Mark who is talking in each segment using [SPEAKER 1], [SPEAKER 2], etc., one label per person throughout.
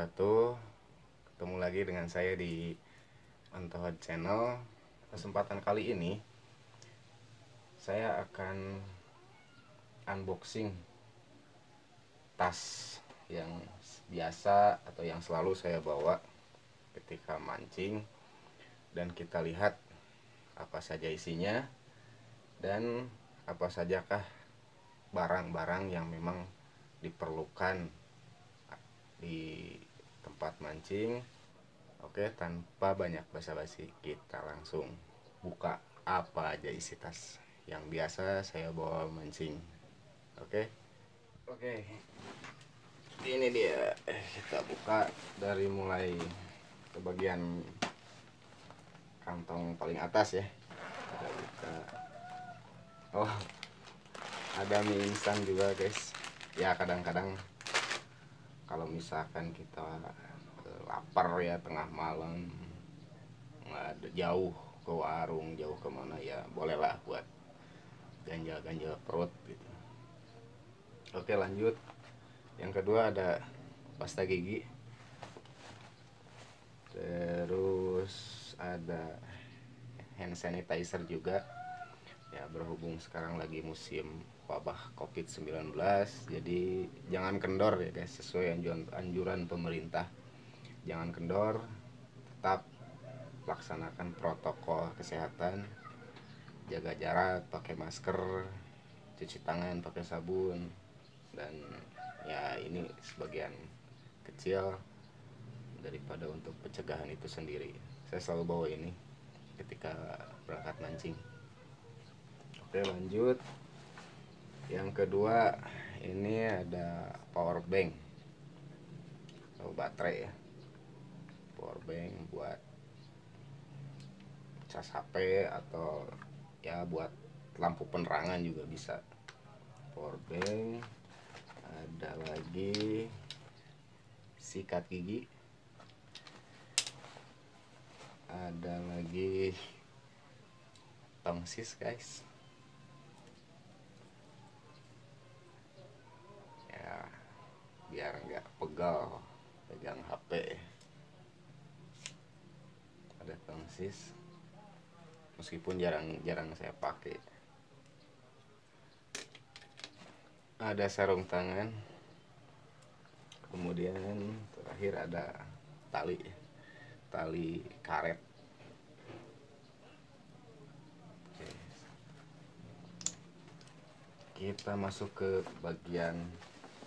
[SPEAKER 1] wabarakatuh. Ketemu lagi dengan saya di Antohod Channel. Kesempatan kali ini saya akan unboxing tas yang biasa atau yang selalu saya bawa ketika mancing, dan kita lihat apa saja isinya dan apa sajakah barang-barang yang memang diperlukan di tempat mancing. Oke, tanpa banyak basa-basi, kita langsung buka apa aja isi tas yang biasa saya bawa mancing. Oke, ini dia. Kita buka dari mulai ke bagian kantong paling atas ya. Kita buka. Oh, ada mie instan juga guys. Ya, kadang-kadang kalau misalkan kita lapar ya tengah malam, nggak ada, jauh ke warung, jauh kemana, ya bolehlah buat ganjal-ganjal perut gitu. Oke, lanjut. Yang kedua ada pasta gigi, terus ada hand sanitizer juga. Ya, berhubung sekarang lagi musim wabah COVID-19, jadi jangan kendor ya guys, sesuai anjuran pemerintah. Jangan kendor, tetap laksanakan protokol kesehatan, jaga jarak, pakai masker, cuci tangan pakai sabun, dan ya ini sebagian kecil daripada untuk pencegahan itu sendiri. Saya selalu bawa ini ketika berangkat mancing. Oke, lanjut. Yang kedua, ini ada power bank atau baterai ya. Power bank buat cas HP atau ya buat lampu penerangan juga bisa. Power bank. Ada lagi sikat gigi. Ada lagi tongsis guys. Ya, biar nggak pegal pegang HP. Ada tongsis, meskipun jarang saya pakai. Ada sarung tangan, kemudian terakhir ada tali karet. Oke. Kita masuk ke bagian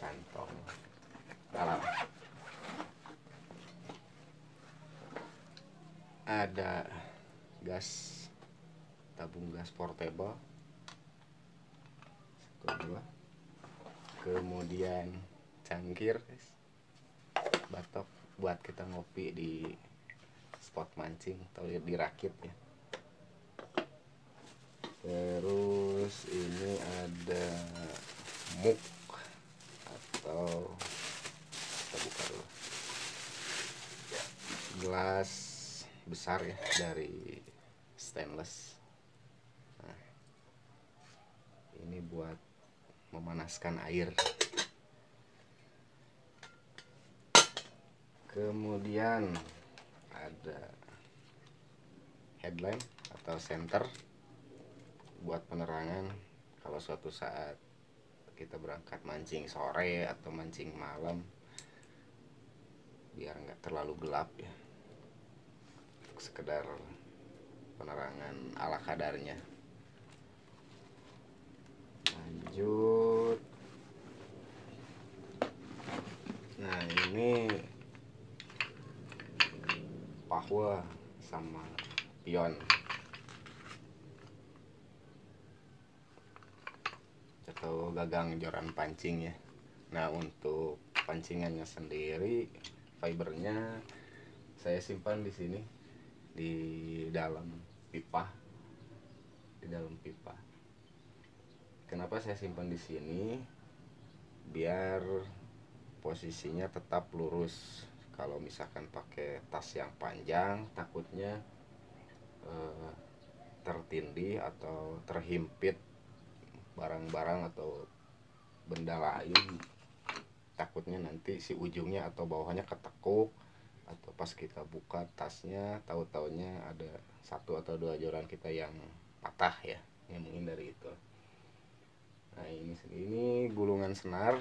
[SPEAKER 1] kantong dalam. Ada gas, tabung gas portable kedua, kemudian cangkir guys, batok buat kita ngopi di spot mancing atau di rakit ya. Terus ini ada mug atau kita buka dulu ya, gelas besar ya dari stainless. Nah, ini buat memanaskan air. Kemudian ada headlamp atau senter buat penerangan kalau suatu saat kita berangkat mancing sore atau mancing malam, biar nggak terlalu gelap ya, untuk sekedar penerangan ala kadarnya. Lanjut. Nah, ini pahwa sama pion atau gagang joran pancing ya. Nah, untuk pancingannya sendiri, fibernya saya simpan di sini di dalam pipa. Kenapa saya simpan di sini? Biar posisinya tetap lurus. Kalau misalkan pakai tas yang panjang, takutnya tertindih atau terhimpit barang-barang atau benda lain takutnya nanti si ujungnya atau bawahnya ketekuk, atau pas kita buka tasnya tahu-taunya ada satu atau dua joran kita yang patah ya, yang menghindari itu. Nah ini gulungan senar.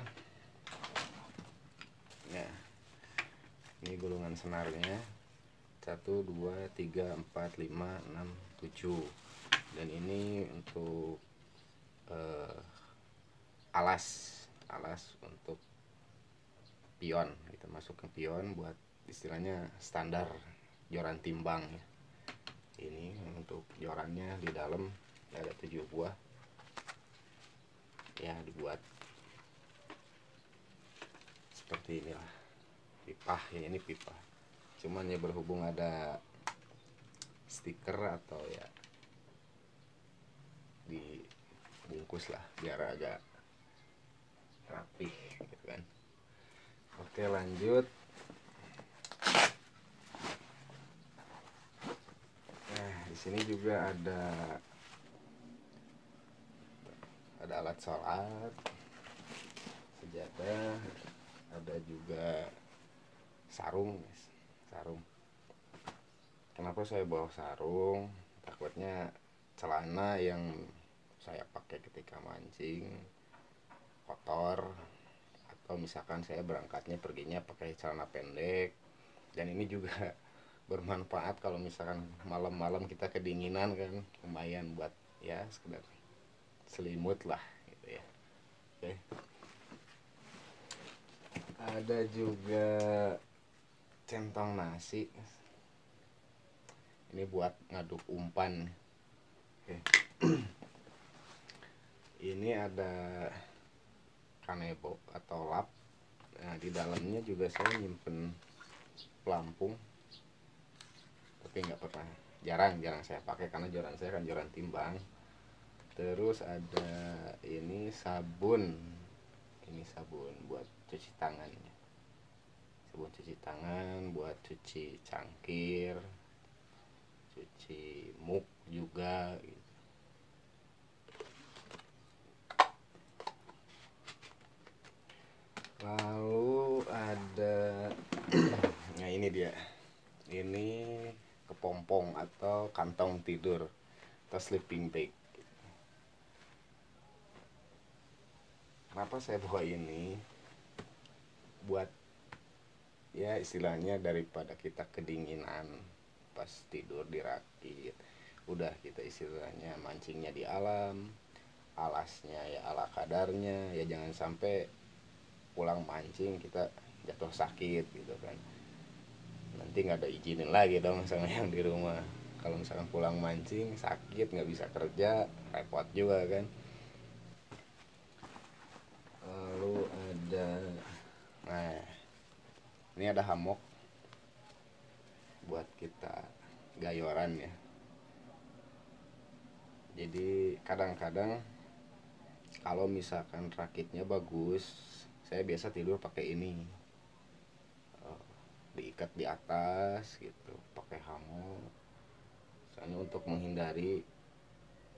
[SPEAKER 1] Nah ini gulungan senarnya 1 2 3 4 5 6 7, dan ini untuk alas untuk pion, kita masuk ke pion buat istilahnya standar joran timbang ya. Ini untuk jorannya di dalam ada 7 buah ya, dibuat seperti inilah pipa ya. Ini pipa, cuman ya berhubung ada stiker atau ya dibungkus lah biar agak rapih gitu kan. Oke lanjut. Nah di sini juga ada alat sholat, sejadah, ada juga sarung. Kenapa saya bawa sarung? Takutnya celana yang saya pakai ketika mancing kotor, atau misalkan saya berangkatnya perginya pakai celana pendek. Dan ini juga bermanfaat kalau misalkan malam-malam kita kedinginan kan, lumayan buat ya sekedar selimut lah gitu ya. Oke. Ada juga centong nasi, ini buat ngaduk umpan. Oke. Ini ada kanebo atau lap. Nah di dalamnya juga saya nyimpen pelampung, tapi jarang saya pakai karena joran saya kan joran timbang. Terus ada ini sabun buat cuci tangannya, sabun cuci tangan buat cuci cangkir, cuci muk juga gitu. Lalu ada nah ini dia, ini kepompong atau kantong tidur atau sleeping bag. Kenapa saya bawa ini? Buat ya istilahnya daripada kita kedinginan pas tidur dirakit, udah kita istilahnya mancingnya di alam, alasnya ya ala kadarnya ya, jangan sampai pulang mancing kita jatuh sakit gitu kan. Nanti nggak ada izinin lagi dong sama yang di rumah. Kalau misalkan pulang mancing sakit nggak bisa kerja, repot juga kan. Lalu nah ini ada hammock buat kita gayoran ya. Jadi kadang-kadang kalau misalkan rakitnya bagus, saya biasa tidur pakai ini, diikat di atas gitu pakai hammock. Soalnya untuk menghindari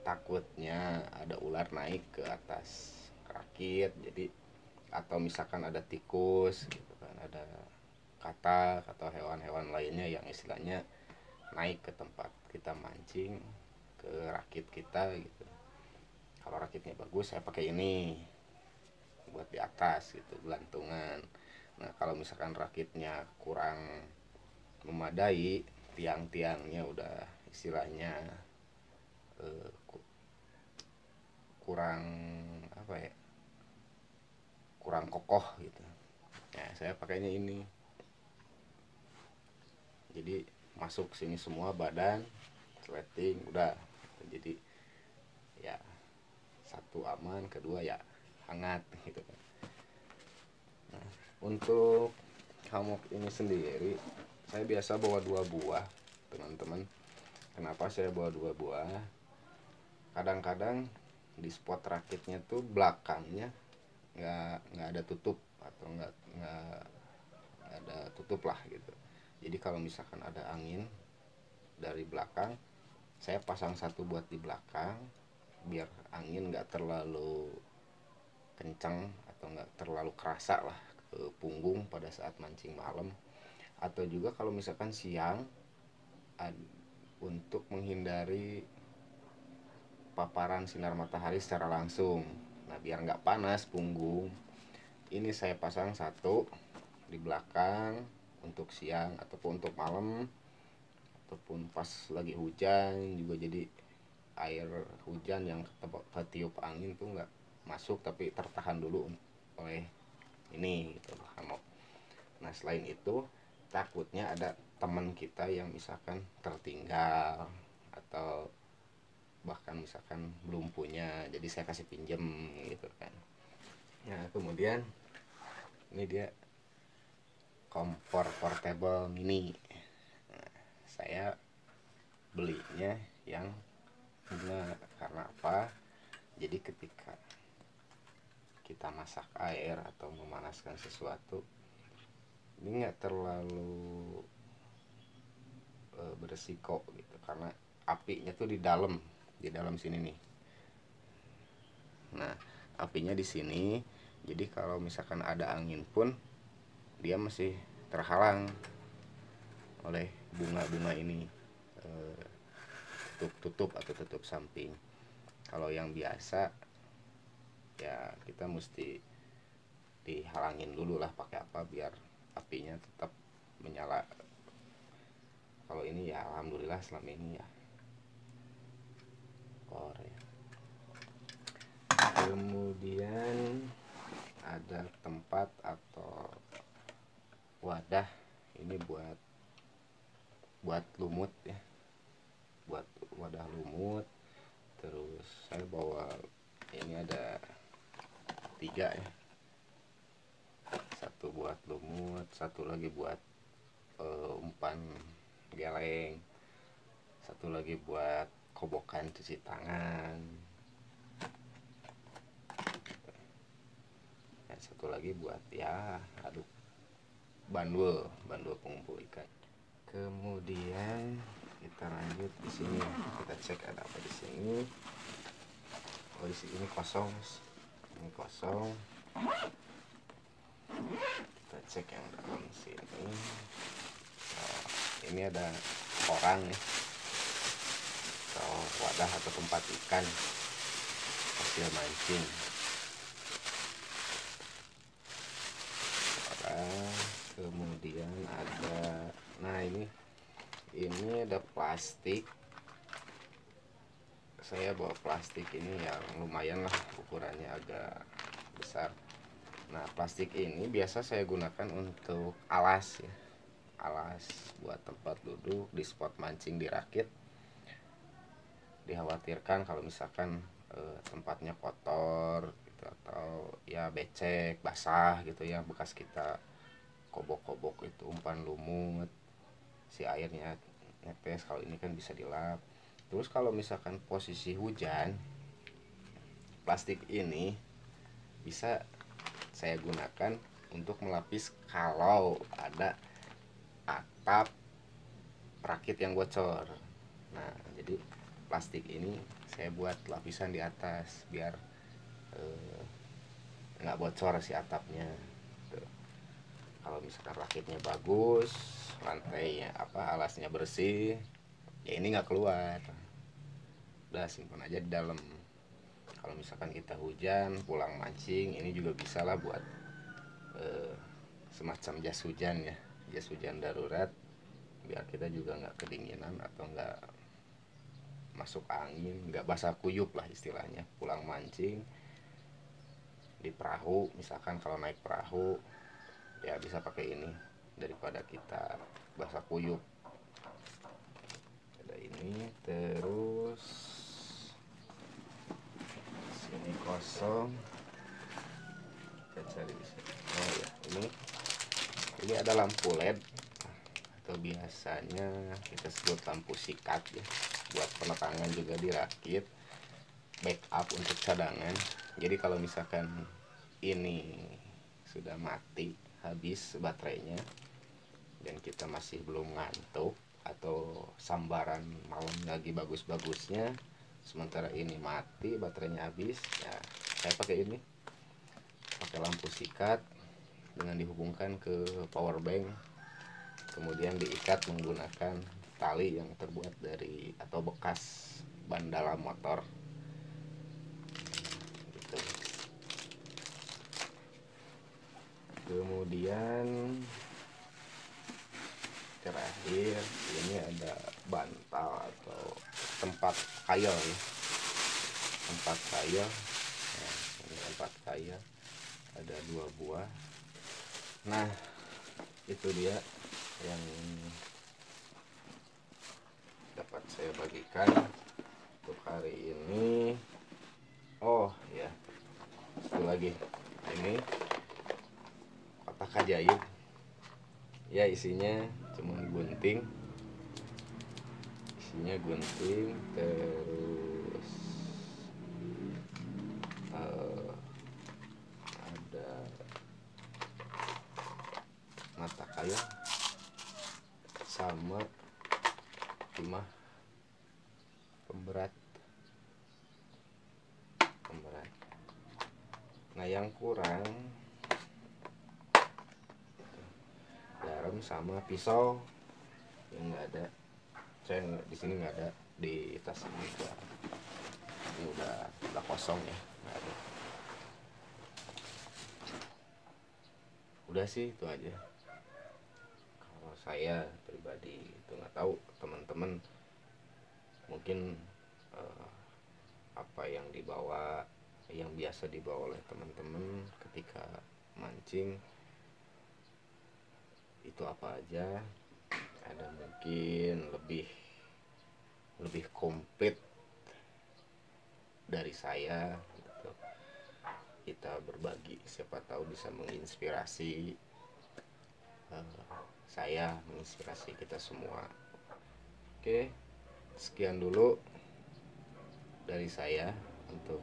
[SPEAKER 1] takutnya ada ular naik ke atas rakit, jadi atau misalkan ada tikus gitu kan, ada katak atau hewan-hewan lainnya yang istilahnya naik ke tempat kita mancing, ke rakit kita gitu. Kalau rakitnya bagus saya pakai ini buat di atas gitu, gelantungan. Nah kalau misalkan rakitnya kurang memadai, tiang-tiangnya udah istilahnya kurang apa ya, kurang kokoh gitu. Nah saya pakainya ini, jadi masuk sini semua badan, sleting udah. Jadi ya satu aman, kedua ya hangat gitu kan. Nah, untuk hammock ini sendiri saya biasa bawa 2 buah teman-teman. Kenapa saya bawa 2 buah? Kadang-kadang di spot rakitnya tuh belakangnya nggak ada tutup, atau nggak ada tutup lah gitu. Jadi kalau misalkan ada angin dari belakang, saya pasang satu buat di belakang biar angin nggak terlalu kencang atau nggak terlalu kerasa lah ke punggung pada saat mancing malam, atau juga kalau misalkan siang untuk menghindari paparan sinar matahari secara langsung. Nah, biar nggak panas punggung, ini saya pasang satu di belakang untuk siang ataupun untuk malam, ataupun pas lagi hujan juga, jadi air hujan yang ketiup angin tuh nggak masuk tapi tertahan dulu oleh ini gitu hammock. Nah, selain itu takutnya ada teman kita yang misalkan tertinggal atau bahkan misalkan belum punya, jadi saya kasih pinjem gitu kan. Nah, kemudian ini dia kompor portable mini. Nah, saya belinya yang bunga karena apa? Jadi ketika kita masak air atau memanaskan sesuatu, ini nggak terlalu beresiko gitu, karena apinya tuh di dalam sini nih. Nah, apinya di sini, jadi kalau misalkan ada angin pun dia masih terhalang oleh bunga-bunga ini, tutup atau tutup samping. Kalau yang biasa ya kita mesti dihalangin dulu lah pakai apa biar apinya tetap menyala. Kalau ini ya alhamdulillah selama ini ya ya. Kemudian ada tempat atau wadah, ini buat lumut ya, buat wadah lumut. Terus saya bawa ini ada 3 ya, satu buat lumut, satu lagi buat umpan geleng, satu lagi buat kobokan cuci tangan, dan satu lagi buat ya aduk bandul pengumpul ikan. Kemudian kita lanjut di sini, kita cek ada apa di sini. Oh, di sini kosong, ini kosong. Kita cek yang dalam sini. Oh, ini ada koran ya, atau wadah atau tempat ikan hasil mancing. Kemudian ada, nah ini ada plastik. Saya bawa plastik ini yang lumayan lah, ukurannya agak besar. Nah, plastik ini biasa saya gunakan untuk alas ya, alas buat tempat duduk di spot mancing dirakit. Dikhawatirkan kalau misalkan tempatnya kotor gitu, atau ya becek, basah gitu ya, bekas kita kobok-kobok itu umpan lumut, si airnya netes, kalau ini kan bisa dilap. Terus kalau misalkan posisi hujan, plastik ini bisa saya gunakan untuk melapis kalau ada atap rakit yang bocor. Nah, jadi plastik ini saya buat lapisan di atas biar nggak bocor si atapnya. Kalau misalkan rakitnya bagus, lantainya alasnya bersih, ya ini nggak keluar, udah simpan aja di dalam. Kalau misalkan kita hujan pulang mancing, ini juga bisa lah buat semacam jas hujan ya, jas hujan darurat, biar kita juga nggak kedinginan atau nggak masuk angin, nggak basah kuyup lah istilahnya pulang mancing di perahu. Misalkan kalau naik perahu ya bisa pakai ini daripada kita basah kuyup. Ada ini, terus sini kosong, kita cari di sini. Oh ya, ini ada lampu LED atau biasanya kita sebut lampu sikat ya, buat penerangan juga dirakit, backup untuk cadangan. Jadi kalau misalkan ini sudah mati, habis baterainya, dan kita masih belum ngantuk atau sambaran malam lagi bagus-bagusnya, sementara ini mati baterainya habis, ya saya pakai ini, pakai lampu sikat. dengan dihubungkan ke power bank, kemudian diikat menggunakan tali yang terbuat dari atau bekas ban dalam motor gitu. Kemudian terakhir ini ada bantal atau tempat kail ya. Tempat kail, nah, ini tempat kail ada 2 buah. Nah itu dia yang dapat saya bagikan untuk hari ini. Oh ya, satu lagi, ini kotak ajaib ya, isinya cuma gunting, terus ada mata kail sama timah pemberat. Nah yang kurang garam sama pisau yang nggak ada. Saya di sini nggak ada, di tas ini udah kosong ya, nggak ada. Udah sih itu aja. Kalau saya pribadi itu nggak tahu teman-teman mungkin apa yang biasa dibawa oleh teman-teman ketika mancing itu apa aja. Ada mungkin lebih komplit dari saya gitu. Kita berbagi, siapa tahu bisa menginspirasi saya, menginspirasi kita semua. Oke, sekian dulu dari saya untuk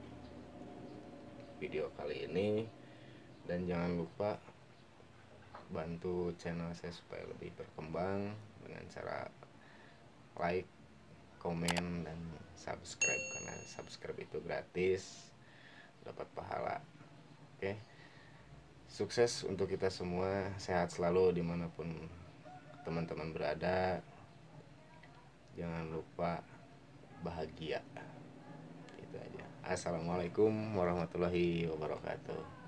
[SPEAKER 1] video kali ini, dan jangan lupa bantu channel saya supaya lebih berkembang dengan cara like, komen, dan subscribe, karena subscribe itu gratis, dapat pahala. Oke, sukses untuk kita semua, sehat selalu dimanapun teman-teman berada, jangan lupa bahagia. Itu aja. Assalamualaikum warahmatullahi wabarakatuh.